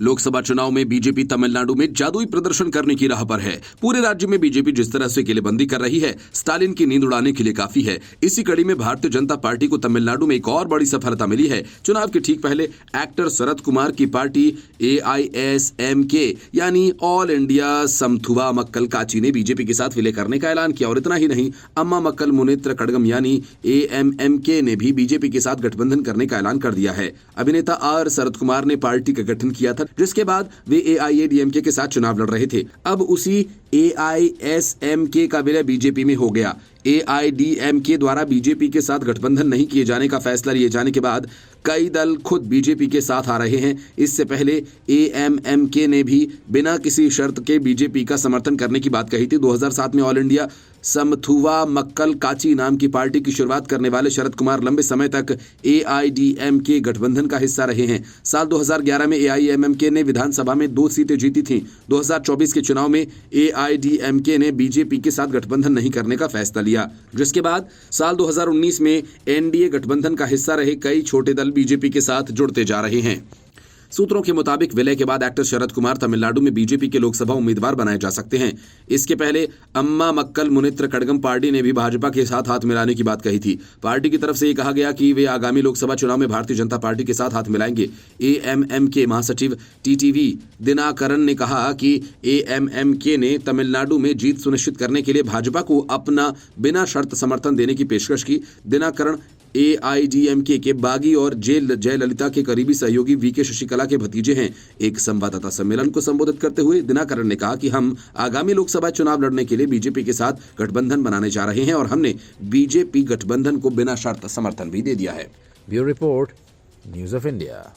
लोकसभा चुनाव में बीजेपी तमिलनाडु में जादुई प्रदर्शन करने की राह पर है। पूरे राज्य में बीजेपी जिस तरह से किलेबंदी कर रही है, स्टालिन की नींद उड़ाने के लिए काफी है। इसी कड़ी में भारतीय जनता पार्टी को तमिलनाडु में एक और बड़ी सफलता मिली है। चुनाव के ठीक पहले एक्टर शरद कुमार की पार्टी AISMK यानी ऑल इंडिया समथुवा मक्कल काची ने बीजेपी के साथ विलय करने का ऐलान किया। और इतना ही नहीं, अम्मा मक्कल मुनेत्र कड़गम यानी AMMK ने भी बीजेपी के साथ गठबंधन करने का ऐलान कर दिया है। अभिनेता R शरद कुमार ने पार्टी का गठन किया था, जिसके बाद वे AIADMK के साथ चुनाव लड़ रहे थे। अब उसी AISMK का विलय बीजेपी में हो गया। AIDMK द्वारा बीजेपी के साथ गठबंधन नहीं किए जाने का फैसला लिए जाने के बाद कई दल खुद बीजेपी के साथ आ रहे हैं। इससे पहले AMMK ने भी बिना किसी शर्त के बीजेपी का समर्थन करने की बात कही थी। 2007 में ऑल इंडिया समथुवा मक्कल काची नाम की पार्टी की शुरुआत करने वाले शरद कुमार लंबे समय तक AIDMK गठबंधन का हिस्सा रहे हैं। साल 2011 में AIMMK ने विधानसभा में 2 सीटें जीती थीं। 2024 के चुनाव में AIDMK ने बीजेपी के साथ गठबंधन नहीं करने का फैसला लिया, जिसके बाद साल 2019 में NDA गठबंधन का हिस्सा रहे कई छोटे दल बीजेपी के साथ जुड़ते जा रहे हैं। सूत्रों के मुताबिक विलय के बाद एक्टर शरद कुमार तमिलनाडु में बीजेपी के लोकसभा उम्मीदवार बनाए जा सकते हैं। इसके पहले अम्मा मक्कल मुनेत्र कड़गम पार्टी ने भी भाजपा के साथ हाथ मिलाने की बात कही थी। पार्टी की तरफ से ये कहा गया कि वे आगामी लोकसभा चुनाव में भारतीय जनता पार्टी के साथ हाथ मिलाएंगे। AMMK महासचिव TTV दिनाकरन ने कहा कि AMMK ने तमिलनाडु में जीत सुनिश्चित करने के लिए भाजपा को अपना बिना शर्त समर्थन देने की पेशकश की। दिनाकरन AIDMK के बागी और जयललिता के करीबी सहयोगी VK शशिकला के भतीजे हैं। एक संवाददाता सम्मेलन को संबोधित करते हुए दिनाकरन ने कहा कि हम आगामी लोकसभा चुनाव लड़ने के लिए बीजेपी के साथ गठबंधन बनाने जा रहे हैं और हमने बीजेपी गठबंधन को बिना शर्त समर्थन भी दे दिया है। Bureau report, news of India.